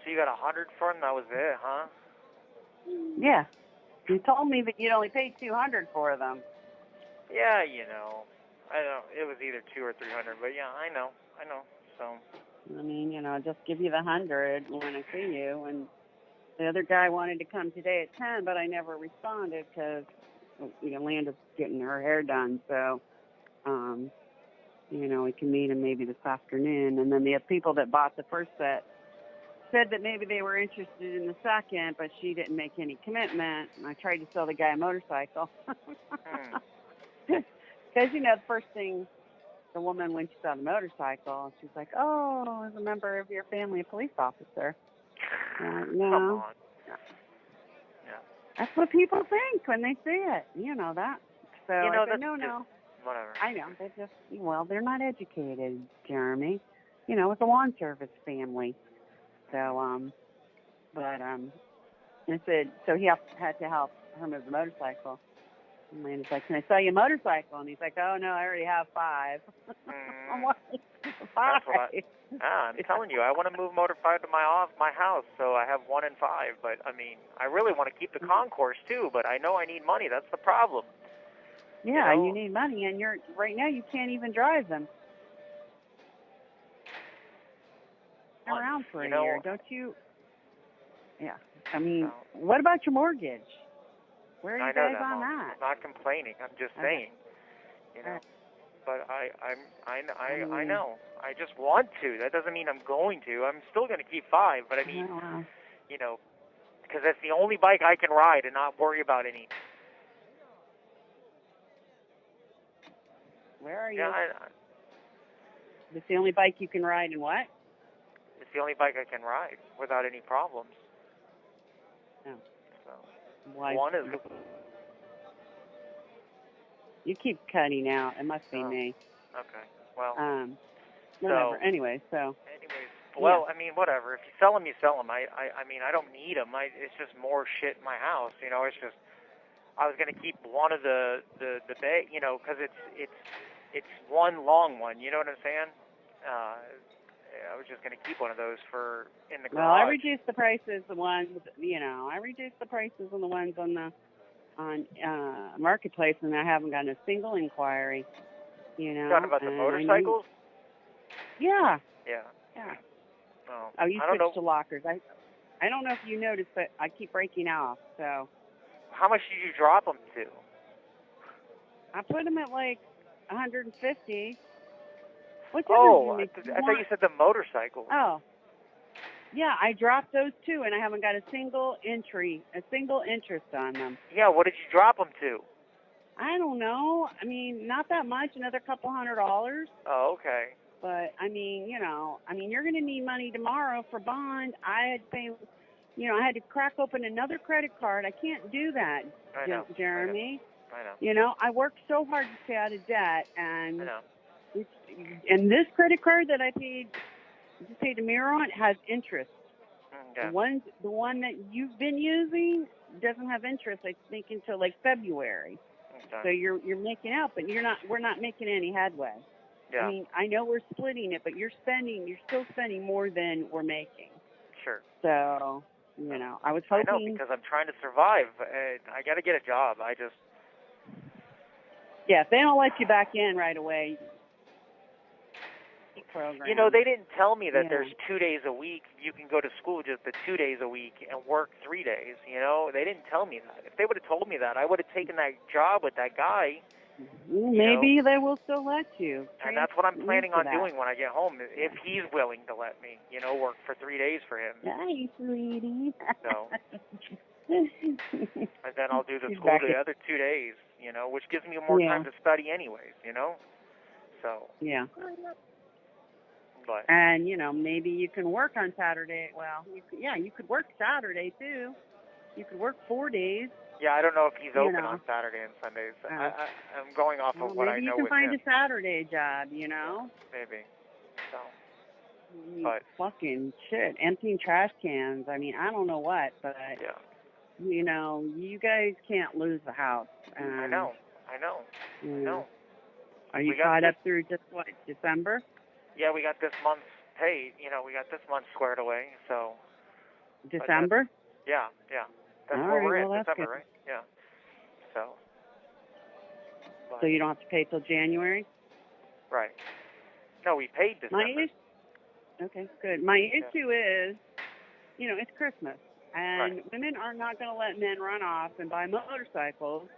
So you got 100 for them? That was it, huh? Yeah. You told me that you'd only paid $200 for them. Yeah, you know. I don't. It was either 200 or 300, but yeah, I know. So. I mean, you know, just give you the 100 when I see you. And the other guy wanted to come today at 10, but I never responded because, you know, Landa's getting her hair done. So, you know, we can meet him maybe this afternoon. And then the people that bought the first set said that maybe they were interested in the second, but she didn't make any commitment. And I tried to sell the guy a motorcycle. Because, you know, the first thing the woman, when she saw the motorcycle, she's like, oh, as a member of your family, a police officer. No. Come on. Yeah. That's what people think when they see it. You know that. So you know, I said, no. Whatever. I know. They just, well, they're not educated, Jeremy. You know, it's a lawn service family. So, I said, so he had to help her move the motorcycle. And Landon's like, can I sell you a motorcycle? And he's like, oh, no, I already have 5. I'm like, 5? I'm telling you, I want to move motorcycle to my house, so I have 1 and 5. But, I mean, I really want to keep the concourse, too, but I know I need money. That's the problem. Yeah, you know? You need money, and right now you can't even drive them. Around for a year, don't you? Yeah. I mean, what about your mortgage? Where are you guys on that? I'm not complaining. I'm just saying, you know. But I know. I just want to. That doesn't mean I'm going to. I'm still going to keep 5. But I mean, you know, because that's the only bike I can ride and not worry about any. Where are you? Yeah, it's the only bike you can ride, and what? It's the only bike I can ride without any problems. Oh. So. Why? One is. You keep cutting out. It must be me. Okay. Well. Whatever. Anyways. Well, I mean, whatever. If you sell them, you sell them. I mean, I don't need them. It's just more shit in my house. You know, it's just. I was gonna keep one of the bay. You know, because it's one long one. You know what I'm saying? I was just going to keep one of those for in the garage. Well, I reduced the prices. I reduced the prices on the ones on Marketplace, and I haven't gotten a single inquiry. You know. Talking about the motorcycles? Yeah. Yeah. Oh, you switched to lockers. I don't know if you noticed, but I keep breaking off. So. How much did you drop them to? I put them at like 150. I thought you said the motorcycle. Oh. Yeah, I dropped those too, and I haven't got a single interest on them. Yeah, what did you drop them to? I don't know. I mean, not that much, another couple $100. Oh, okay. But, I mean, you're going to need money tomorrow for bond. I had to pay, I had to crack open another credit card. I can't do that, Jeremy. I know. You know, I worked so hard to stay out of debt, and I know. And this credit card that I paid a mirror on has interest. Okay. The one that you've been using doesn't have interest. I think until like February. Okay. So you're making out, but we're not making any headway. Yeah. I mean, I know we're splitting it, but you're still spending more than we're making. Sure. So I was hoping. I know, because I'm trying to survive. I got to get a job. Yeah, if they don't let you back in right away. Program. You know, they didn't tell me that there's 2 days a week. You can go to school just the 2 days a week and work 3 days. You know, they didn't tell me that. If they would have told me that, I would have taken that job with that guy. Maybe they will still let you. And that's what I'm planning on doing when I get home, if he's willing to let me, work for 3 days for him. Nice, sweetie. So, and then I'll do the school the other 2 days, which gives me more time to study anyways, So. Yeah. But. And, maybe you can work on Saturday. Well, you could work Saturday, too. You could work 4 days. Yeah, I don't know if he's open on Saturday and Sundays. I'm going off of what I know with him. Maybe you can find a Saturday job, Maybe. So. But fucking shit, emptying trash cans. I mean, I don't know what, but, you guys can't lose the house. I know. Are you caught up through just, December? Yeah, we got this month's paid. We got this month squared away, so. December? Yeah. That's All where right, we're in, well, that's December, good. right? Yeah. So. But, So you don't have to pay till January? right. No, we paid December. Okay, good. My issue is, it's Christmas, and women are not going to let men run off and buy motorcycles.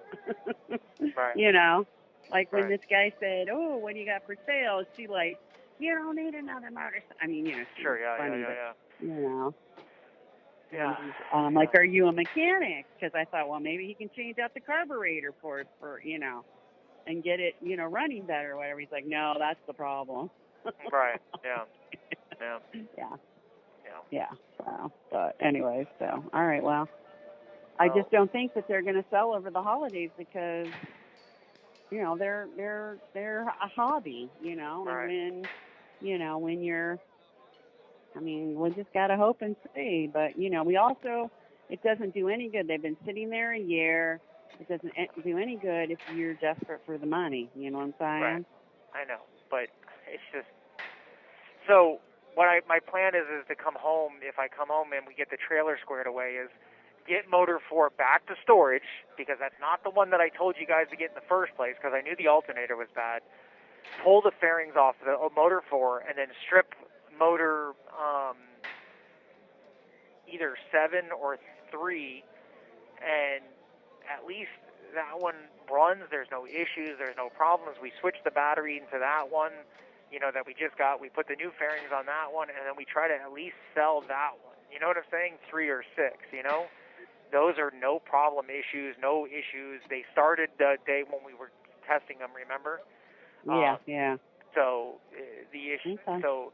Right. Like when this guy said, "Oh, what do you got for sale?" She like, "You don't need another motorcycle." I mean, she's funny, but, Yeah. And, like, are you a mechanic? Because I thought, well, maybe he can change out the carburetor for and get it, running better or whatever. He's like, no, that's the problem. Right. Yeah. Yeah. So, but anyway, all right. Well, I just don't think that they're going to sell over the holidays because, they're a hobby, Right. and when you're, we just got to hope and see. But, we also, it doesn't do any good. They've been sitting there a year. It doesn't do any good if you're desperate for the money. You know what I'm saying? Right. I know, but it's just so. My plan is to come home. If I come home and we get the trailer squared away, is get Motor 4 back to storage, because that's not the one that I told you guys to get in the first place, because I knew the alternator was bad. Pull the fairings off the Motor 4 and then strip motor either 7 or 3, and at least that one runs. There's no issues. There's no problems. We switched the battery into that one, that we just got. We put the new fairings on that one, and then we try to at least sell that one. You know what I'm saying? 3 or 6, Those are no problem issues, no issues. They started the day when we were testing them, remember? Yeah. So the issue, okay. So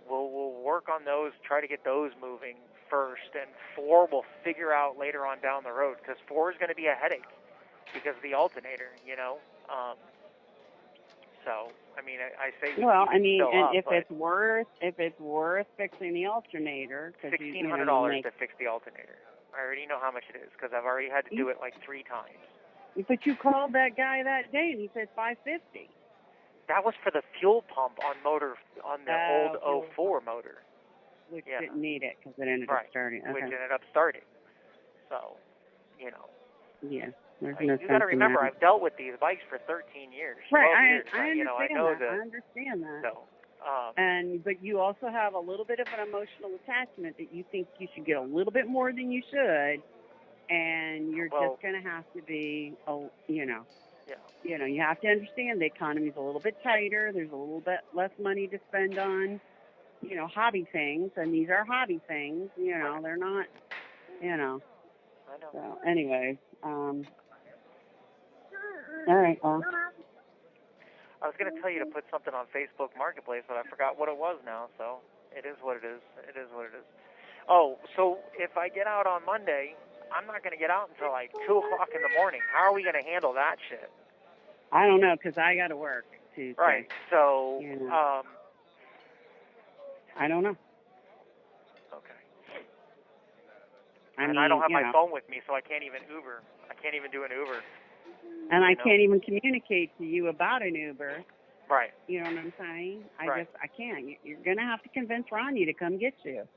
we'll work on those, try to get those moving first, and 4 we'll figure out later on down the road, because 4 is going to be a headache because of the alternator, So I say if it's worth fixing the alternator, $1,600 to fix the alternator. I already know how much it is because I've already had to do it like 3 times. But you called that guy that day and he said $550. That was for the fuel pump on the old 04 motor. Which didn't need it because it ended up starting. Okay. Which ended up starting. So, Yeah. You got to remember, I've dealt with these bikes for 13 years. Right. I understand that. I understand that. So, but you also have a little bit of an emotional attachment that you think you should get a little bit more than you should, and you're just going to have to be, Yeah. You have to understand the economy's a little bit tighter. There's a little bit less money to spend on, hobby things, and these are hobby things. They're not, I know. So, anyways, all right. I was going to tell you to put something on Facebook Marketplace, but I forgot what it was now. So it is what it is. It is what it is. Oh, so if I get out on Monday, I'm not going to get out until like 2 o'clock in the morning. How are we going to handle that shit? I don't know, because I got to work Tuesday. Right. So, I don't know. Okay. I don't have my phone with me, so I can't even Uber. I can't even do an Uber. And I can't even communicate to you about an Uber. Right. You know what I'm saying? I can't. You're going to have to convince Ronnie to come get you.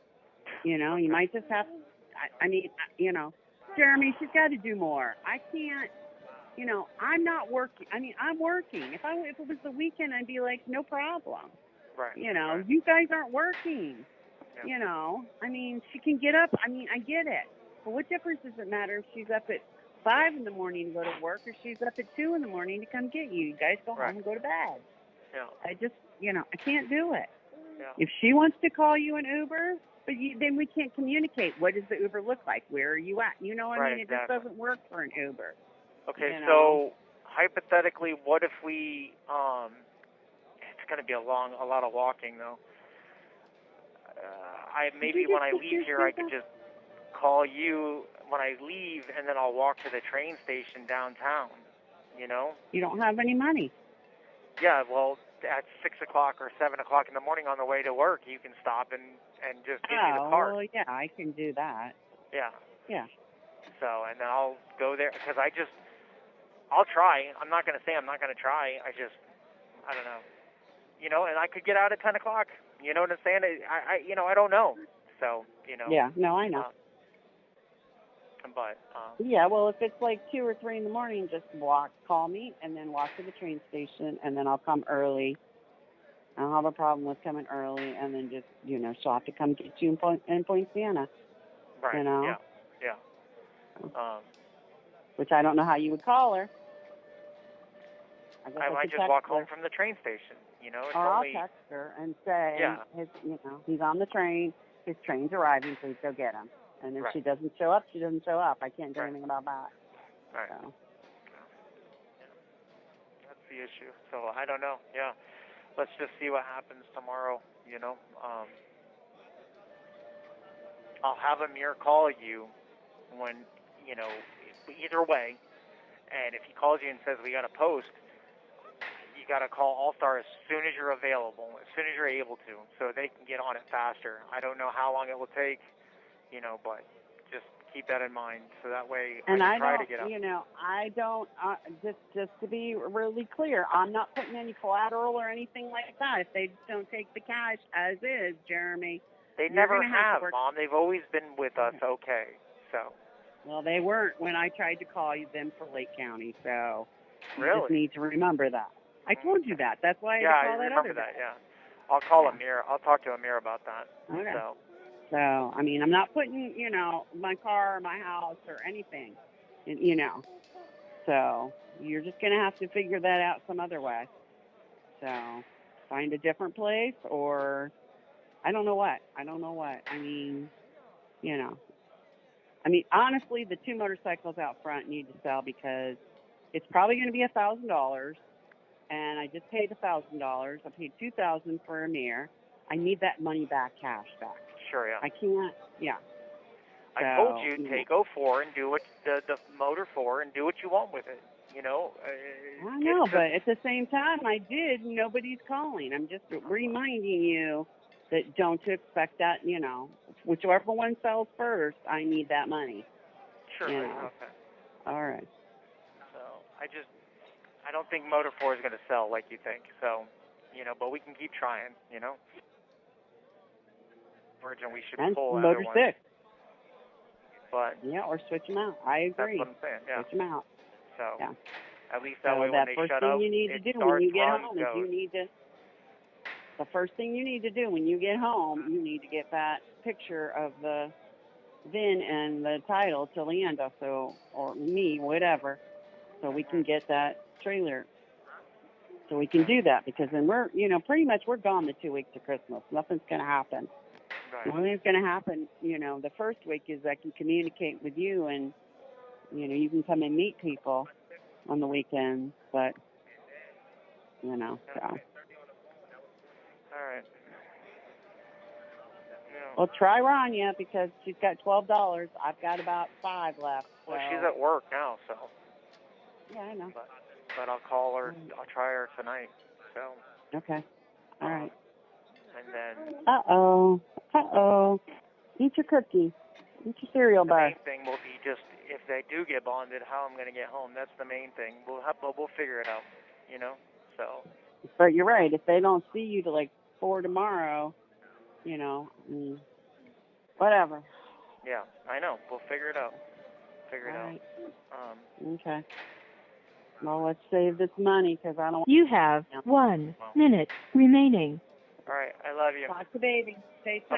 You might just have, Jeremy, she's got to do more. I can't, I'm not working. I'm working. If it was the weekend, I'd be like, no problem. Right. You guys aren't working. Yeah. She can get up. I get it. But what difference does it matter if she's up at 5 in the morning to go to work or she's up at 2 in the morning to come get you? You guys go home and go to bed. Yeah. I just, I can't do it. Yeah. If she wants to call you an Uber, then we can't communicate. What does the Uber look like? Where are you at? It just doesn't work for an Uber. Okay, so hypothetically, what if we, it's going to be a lot of walking though. When I leave here, I could just call you when I leave, and then I'll walk to the train station downtown, You don't have any money. Yeah, well, at 6 o'clock or 7 o'clock in the morning on the way to work, you can stop and just give me the card. Oh, yeah, I can do that. Yeah. Yeah. So, and then I'll go there, because I'll try. I'm not going to say I'm not going to try. I don't know. And I could get out at 10 o'clock. You know what I'm saying? I don't know. So, you know. Yeah, no, I know. But yeah, well, if it's like 2 or 3 in the morning, just call me, and then walk to the train station, and then I'll come early. I don't have a problem with coming early, and then just, you know, she'll have to come get you in Point Siena. right, You know? yeah. Which I don't know how you would call her. I might just walk home from the train station. You know, it's or only. I'll text her and say, Yeah. he's on the train. His train's arriving. Please go get him. And if Right. she doesn't show up, she doesn't show up. I can't do Right. anything about that. Right. So. That's the issue. So I don't know. Yeah. Let's just see what happens tomorrow. You know. I'll have Amir call you when, you know, either way. And if he calls you and says we got to post, you got to call All-Star as soon as you're available, as soon as you're able to, so they can get on it faster. I don't know how long it will take, you know, but just keep that in mind, so that way I can try to get up. You know, I don't, just to be really clear, I'm not putting any collateral or anything like that. If they just don't take the cash as is, Jeremy. They never have, Mom. They've always been with us okay, so. Well, they weren't when I tried to call them for Lake County, so you really? just need to remember that. I told you that. That's why I called that remember other that, guy. yeah. I'll call Amir. I'll talk to Amir about that. Okay. So, I mean, I'm not putting, you know, my car or my house or anything, you know. So you're just going to have to figure that out some other way. So find a different place, or I don't know what. I mean, you know. I mean, honestly, the 2 motorcycles out front need to sell because it's probably going to be $1,000, and I just paid $1,000. I paid $2,000 for Amir. I need that money back, cash back. sure, yeah. I can't, yeah. I told you, take 04 and do what the Motor 4 and do what you want with it. You know. I know, but at the same time, I did. Nobody's calling. I'm just reminding you that don't expect that. You know, whichever one sells first, I need that money. Sure. You know. Okay. All right. So I don't think Motor 4 is going to sell like you think. So, you know, but we can keep trying. You know. Virgin, we should And pull Motor 6. But yeah, or switch them out. I agree. That's what I'm saying. Yeah. Switch them out. So yeah. At least that way when they shut up, the first thing you need to do when you get home is the first thing you need to do when you get home, you need to get that picture of the VIN and the title to Leanda, or me, whatever, so we can get that trailer. So we can do that, because then we're, you know, pretty much we're gone the 2 weeks of Christmas. Nothing's going to happen. Right. The only thing that's going to happen, you know, the first week is I can communicate with you, and, you know, you can come and meet people on the weekends, but, you know, so. All right. Yeah. Well, try Rania, because she's got $12. I've got about 5 left. So. Well, she's at work now, so. Yeah, I know. But I'll call her. I'll try her tonight. So. Okay. All right. And then. Uh-oh. Eat your cookie. Eat your cereal bar. The main thing will be just, if they do get bonded, how I'm going to get home. That's the main thing. We'll figure it out, you know? So. But you're right. If they don't see you till like 4 tomorrow, you know, whatever. Yeah, I know. We'll figure it out. Right. Okay. Well, let's save this money, because I don't. You have 1 minute remaining. All right. I love you. Talk to baby.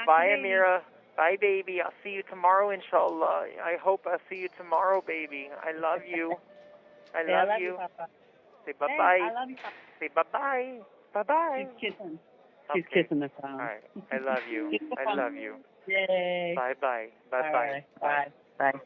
Bye, Amira. Bye, baby. I'll see you tomorrow, inshallah. I hope I'll see you tomorrow, baby. I love you. I love you. Papa. Say bye-bye. Hey, I love you, Papa. Say bye-bye. Bye-bye. She's kissing. Okay. She's kissing the phone. All right. I love you. I love you. Yay. Bye-bye. Bye-bye. Bye. Bye.